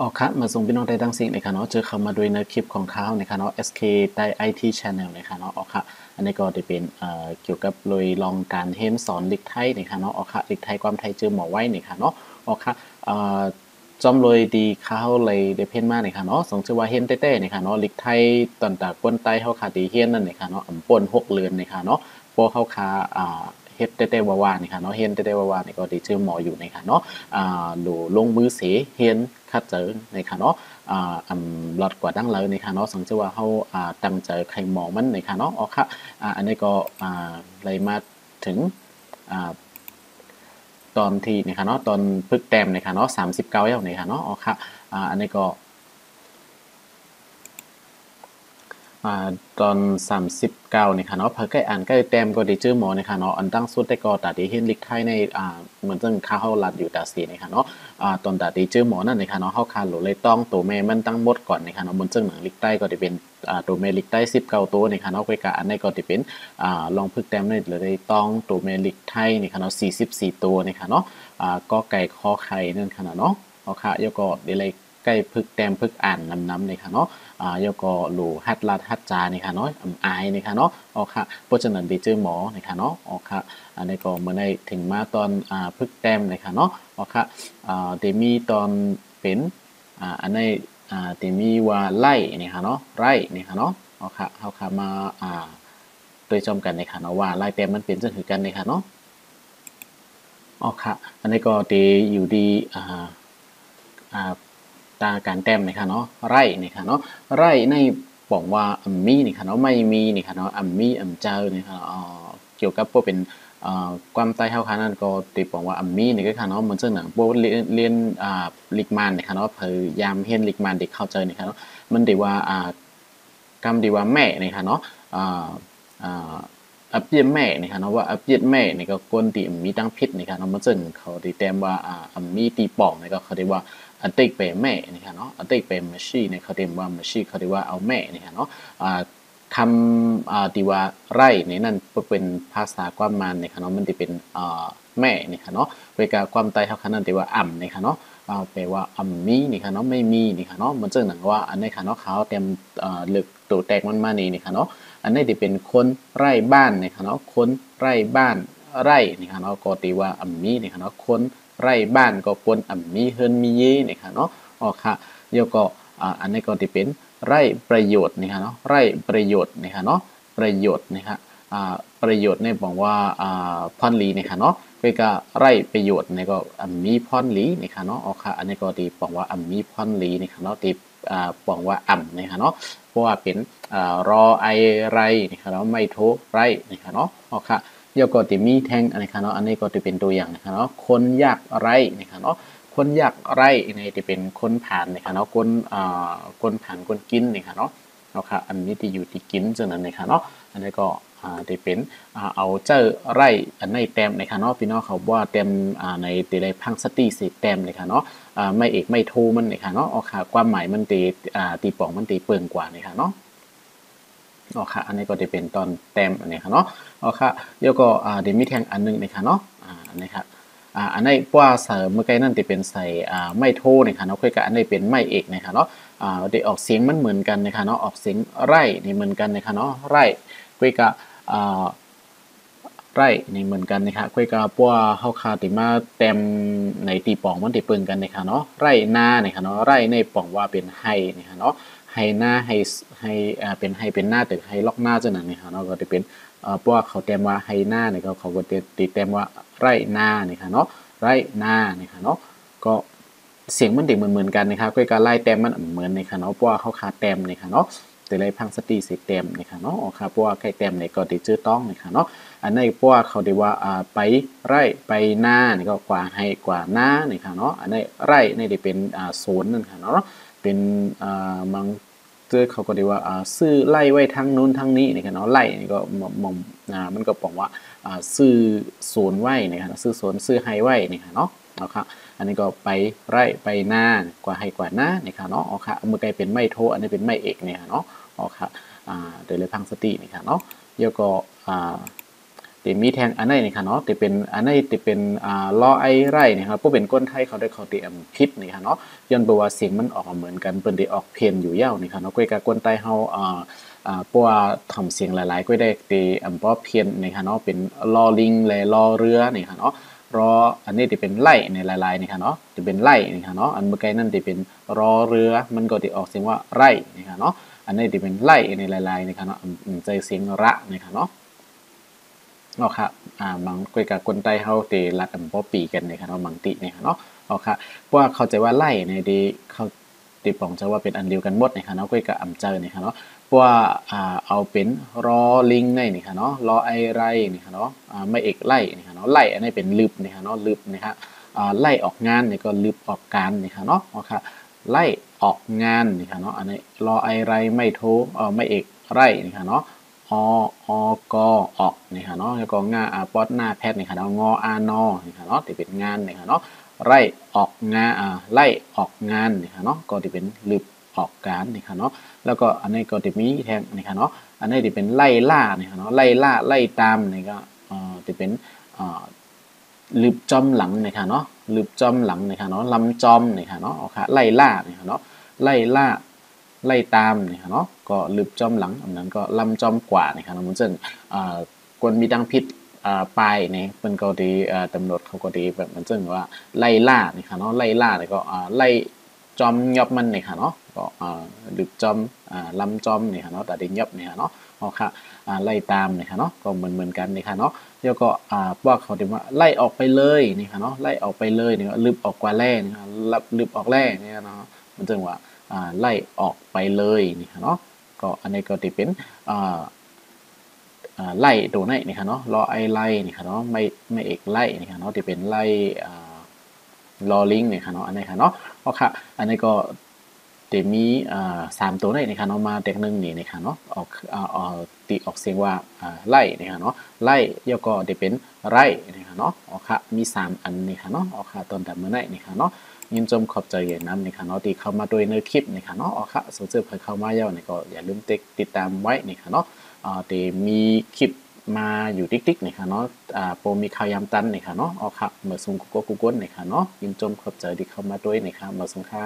อ๋อครับมาส่งพี่น้องได้ดังสิ่งนะครับเนาะเจอเข้ามาด้วยในคลิปของเขานะครับเนาะ SK ได้ IT Channel นะครับเนาะอ๋อค่ะอันนี้ก็จะเป็นเกี่ยวกับเลยลองการเรียนสอนลิกไทยนะครับเนาะอ๋อค่ะลิกไทยความไทยเจอหมอไว้นะครับเนาะอ๋อค่ะจอมเลยดีเขาเลยได้เพ้นมานะครับเนาะสงชื่อว่าเฮียนเต้ๆนะครับเนาะลิกไทยตอนตากวนไตเขาขาดีเฮียนนั่นนะครับเนาะปน6เรือนนะครับเนาะพอเขาขาเฮ็ดเต้ๆว่าๆนี่ค่ะเนาะเฮียนเต้ๆว่าๆนี่ก็ได้เจอหมออยู่นี่ค่ะเนาะดูลงมือเสียเฮียนคัดเจอนี่ค่ะเนาะลดกว่าดั้งเลยนี่ค่ะเนาะสังเกตว่าเฮาตั้งใจใครหมอมันนี่ค่ะเนาะอ๋อค่ะอันนี้ก็เลยมาถึงตอนที่นี่ค่ะเนาะตอนพึกแต้มนี่ค่ะเนาะ39แล้วนี่ค่ะเนาะอ๋อค่ะอันนี้ก็ ตอน39นี่ค่ะเนาะเพิ่นใกล้อ่านใกล้แต้มก็ได้ชื่อหมอนี่ค่ะเนาะอันตั้งสุดได้ก็ตาดีเห็นลิกไทยในเหมือนจังค่าเฮารัดอยู่ตาสีนี่ค่ะเนาะตอนตาดีชื่อหมอนั่นนี่ค่ะเนาะเฮาคาโหลเลยต้องตัวแม่มันตั้งหมดก่อนนี่ค่ะเนาะบนจังหนังลิกใต้ก็ได้เป็นตัวแม่ลิกใต้19ตัวนี่ค่ะเนาะไปกะอันนี้ก็ได้เป็นลองพึกแต้มนี่เลยต้องตัวแม่ลิกไทยนี่ค่ะเนาะ44ตัวนี่ค่ะเนาะก็ไก่คอไข่นั่นค่ะเนาะเอาค่ะยก็ได้เลยใกล้พึกแต้มพึกอ่านนำๆนี่ค่ะเนาะยก็หลูฮัดลาดฮัดจานี่ค่ะเนาะอายนี่ค่ะเนาะออกค่ะเพราะฉะนั้นดีเจอหมอนี่ค่ะเนาะออกค่ะอันนี้ก็เมื่อในถึงมาตอนพึกแต้มนี่ค่ะเนาะออกค่ะเดมีตอนเป็นอันนี้เดมีว่าไล่นี่ค่ะเนาะไร่นี่ค่ะเนาะออกค่ะเขาค่ะมาโดยจอมกันนี่ค่ะเนาะว่าไล่แต้มมันเป็นจังคือกันนี่ค่ะเนาะออกค่ะอันนี้ก็ดีอยู่ดีตาการแต้มนี่ค่ะเนาะไร่นี่ค่ะเนาะไร่ในบอกว่าอัมมี่นี่ค่ะเนาะไม่มีนี่ค่ะเนาะอัมมี่อัมเจอนี่ค่ะเกี่ยวกับพวกเป็นความใต้เฮาค่ะนั่นก็ติบอกว่าอัมมี่นี่ก็ค่ะเนาะเหมือนเจ้าหนังพวกเรียนลิกมันนี่ค่ะเนาะพยายามเรียนลิกมันเด็กเข้าใจนี่ค่ะเนาะมันดีว่ากำดีว่าแม่นี่ค่ะเนาะอับเยียแม่นี่ค่ะเนาะว่าอับเยียแม่นี่ก็คนที่มีตั้งพิษนี่ค่ะเนาะมันซึ่งเขาตีแต้มว่าอัมมีตีป่องนี่ก็เขาเรียกว่าอันติกเปแม่นี่ค่ะเนาะอันติกเปมชีเนี่ยเขาเรียกว่ามาชีเขาเรียกว่าเอาแม่นี่ค่ะเนาะคำที่ว่าไร่นี่นั่นเป็นภาษาความมันนี่ค่ะเนาะมันจะเป็นแม่นี่ค่ะเนาะเวลาความไตเขาขนาดที่ว่าอ่ำนี่ค่ะเนาะแปลว่าอ่ำมีนี่ค่ะเนาะไม่มีนี่ค่ะเนาะมันซึ่งหนังว่าอันนี้ค่ะเนาะเขาเต็มเลือกตัวแตกมันมานี่ค่ะเนาะ อันนี้ที่เป็นคนไร่บ้านนี่ค่ะเนาะคนไร่บ้านไร่นี่ค่ะเนาะก็ตีว่าอัมมีนี่ค่ะเนาะคนไร่บ้านก็คนอัมมีเฮินมีเยนี่ค่ะเนาะอ๋อค่ะเดี๋ยวก็อันนี้ก็ที่เป็นไร่ประโยชน์นี่ค่ะเนาะไร่ประโยชน์นี่ค่ะเนาะประโยชน์นี่ค่ะประโยชน์เนี่ยบอกว่าพรลีนี่ค่ะเนาะเพื่อก็ไร่ประโยชน์นี่ก็อัมมีพรลีนี่ค่ะเนาะอ๋อค่ะอันนี้ก็ที่บอกว่าอัมมีพรลีนี่ค่ะเนาะที่บอกว่าอ่ำนี่ค่ะเนาะเพราะว่าเป็นรอไอไรนี่ค่ะเนาะไม่โทไรนี่ค่ะเนาะโอเคเดี๋ยวก็จะมีแท่งอันนี้ค่ะเนาะอันนี้ก็จะเป็นตัวอย่างนะคะเนาะคนยากไรนี่ค่ะเนาะคนยากไรนี่จะเป็นคนผ่านนี่ค่ะเนาะคนผ่านคนกินนี่ค่ะเนาะโอเคอันนี้ที่อยู่ที่กินจังนั้นนี่ค่ะเนาะอันนี้ก็จะเป็นเอาเจอไรอันในแต้มนี่ค่ะเนาะพี่น้องเขาว่าแต้มในตีได้พังสติสิแต้มนี่ค่ะเนาะไม่เอกไม่โทมันนี่ค่ะเนาะโอเคความหมายมันตีป่องมันตีเปิงกว่านี่ค่ะเนาะ อ๋อค่ะอันนี้ก็จะเป็นตอนแต้มอันนี้ค่ะเนาะอ๋อค่ะเดี๋ยวก็เดี๋ยวมีแทงอันนึงนี่ค่ะเนาะอันนี้ค่ะอันนี้ว่าเสริมเมื่อกี้นั่นจะเป็นใส่ไม่โทนี่ค่ะเนาะคุยกับอันนี้เป็นไม่เอกนี่ค่ะเนาะเดี๋ยวออกเสียงมันเหมือนกันนะคะเนาะออกเสียงไร่นี่เหมือนกันนะคะเนาะไร่คุยกับไร่นี่เหมือนกันนะคะคุยกับปัวเฮาคาติมาเต็มในตีป่องมันติเปิงกันนะคะเนาะไร่นาเนี่ยค่ะเนาะไร่ในป่องว่าเป็นไฮนี่ค่ะเนาะไฮหน้าไฮเป็นไฮเป็นหน้าตึกไฮล็อกหน้าจังนั้นนี่ค่ะเนาะก็จะเป็นพวกเขาเต็มว่าไฮหน้าเนี่ยเขาก็ตีเต็มว่าไร่นานี่ค่ะเนาะไร่นานี่ค่ะเนาะก็เสียงมันติเหมือนกันนะครับคุยกับไล่เต็มมันเหมือนนี่ค่ะเนาะเพราะว่าเขาคาเต็มนี่ค่ะเนาะแต่ไรพังสติสิเต็มนี่ค่ะเนาะอ๋อค่ะเพราะว่าใกล้เต็มเนี่ยก็ติชื่อต้องนี่ค่ะเนาะ อันนี้พวกเขาเรียกว่าไปไร่ไปหน้านี่ก็กว่าให้กว่าหน้านี่ค่ะเนาะอันนี้ไร่นี่จะเป็นโซนนั่นค่ะเนาะเป็นมังเจอเขาก็เรียกว่าซื้อไล่ไว้ทั้งนู้นทั้งนี้นี่ค่ะเนาะไล่นี่ก็มองมันก็บอกว่าซื้อโซนไว้นี่ค่ะซื้อโซนซื้อให้ไว้นี่ค่ะเนาะเอาค่ะอันนี้ก็ไปไร่ไปหน้ากว่าให้กว่าหน้านี่ค่ะเนาะเอาค่ะเมื่อกี้เป็นไม่โทอันนี้เป็นไม่เอกนี่ค่ะเนาะเอาค่ะโดยเลยพังสตินี่ค่ะเนาะเดี๋ยวก็ ที่มีแทงอันไหนนี่ค่ะเนาะที่เป็นอันไหนที่เป็นลอไอไรนะครับผู้เป็นก้นไทยเขาได้เขาที่พิษนี่ค่ะเนาะย้อนบ่ว่าเสียงมันออกเหมือนกันเปิ้นได้ออกเพี้ยนอยู่ยาวนี่ค่ะเนาะก้อยกับก้นไตเฮาเพราะว่าทำเสียงหลายๆก็ได้ที่บ่เพี้ยนนี่ค่ะเนาะเป็นลอลิงและลอเรือนี่ค่ะเนาะรออันนี้ที่เป็นไล่ในหลายๆนี่ค่ะเนาะที่เป็นไล่นี่ค่ะเนาะอันเมื่อกี้นั่นที่เป็นรอเรือมันก็ที่ออกเสียงว่าไร่นี่ค่ะเนาะอันนี้ที่เป็นไล่ในหลายๆนี่ค่ะเนาะใจเสียงระนี่ค่ะเนาะเนาะค่ะบางคุยกับคนใต้เฮาที่รักบ่ปีกันนี่ค่ะเนาะบางตินี่ค่ะเนาะเนาะค่ะเพราะว่าเข้าใจว่าไล่ในที่เขาที่ปองจะว่าเป็นอันเดียวกันหมดนี่ค่ะเนาะคุยกับเจอนี่ค่ะเนาะเพราะว่าเอาเป็นรอลิงนี่ค่ะเนาะรอไอไรนี่ค่ะเนาะไม่เอกไล่นี่ค่ะเนาะไล่อันนี้เป็นลึบนี่ค่ะเนาะลึบนี่ค่ะไล่ออกงานนี่ก็ลึบออกการนี่ค่ะเนาะเนาะค่ะไล่ออกงานนี่ค่ะเนาะอันนี้รอไอไรไม่โทไม่เอกไรนี่ค่ะเนาะ อกออกนี่ค่ะเนาะแล้วก็งาป๊อดหน้าแพทย์นี่ค่ะเนาะงอานอนี่ค่ะเนาะที่เป็นงานนี่ค่ะเนาะไล่ออกงาไล่ออกงานนี่ค่ะเนาะก็ที่เป็นลึบออกการนี่ค่ะเนาะแล้วก็อันนี้ก็ที่มีแทงนี่ค่ะเนาะอันนี้ที่เป็นไล่ล่านี่ค่ะเนาะไล่ล่าไล่ตามนี่ก็ที่เป็นลึบจอมหลังนี่ค่ะเนาะลึบจอมหลังนี่ค่ะเนาะลำจอมนี่ค่ะเนาะค่ะไล่ล่านี่ค่ะเนาะไล่ล่าไล่ตามนี่ค่ะเนาะก็ลึบจอมหลังอันนั้นก็ลำจอมกว่านี่ค่ะเนาะมันซึ่งกวนมีดังพิษปลายนี่เป็นก็ดีตำรวจเขาก็ดีแบบมันซึ่งว่าไล่ล่านี่ค่ะเนาะไล่ล่านี่ก็ไล่จอมยอบมันนี่ค่ะเนาะก็ลึบจอมลำจอมนี่ค่ะเนาะแต่ดินยอบนี่ค่ะเนาะเอาค่ะไล่ตามนี่ค่ะเนาะก็เหมือนกันนี่ค่ะเนาะแล้วก็ว่าเขาเรียกว่าไล่ออกไปเลยนี่ค่ะเนาะไล่ออกไปเลยนี่ก็ลึบออกกว่าแร่นี่ค่ะลึบออกแร่นี่เนาะมันจึงว่าไล่ออกไปเลยนี่ค่ะเนาะก็อันนี้ก็ที่เป็นไล่ตัวไหนนี่ค่ะเนาะรอไอไล่นี่ค่ะเนาะไม่เอกไล่นี่ค่ะเนาะที่เป็นไล่รอลิงนี่ค่ะเนาะอันนี้ค่ะเนาะโอเคอันนี้ก็จะมี3ตัวไหนนี่ค่ะเนาะมาแตกหนึ่งนี่นี่ค่ะเนาะตีออกเสียงว่าไล่นี่ค่ะเนาะไล่แล้วก็จะเป็นไรนี่ค่ะเนาะโอเคมี3อันนี่ค่ะเนาะโอเคตอนแต่เมื่อไหร่นี่ค่ะเนาะยินจมขอบใจอย่างนั้นนี่ค่ะเนาะที่เข้ามาโดยในคลิปนี่ค่ะเนาะโอเคสนใจใครเข้ามาเยอะนี่ก็อย่าลืมติดตามไว้นี่ค่ะเนาะที่มีคลิปมาอยู่ติ๊กๆนี่ค่ะเนาะโปรมีข่าวยามตันนี่ค่ะเนาะเอาค่ะเมื่อส่งกุ๊กกุ๊กนี่ค่ะเนาะยินจมขอบใจที่เข้ามาด้วยนี่ค่ะเมื่อส่งค่ะ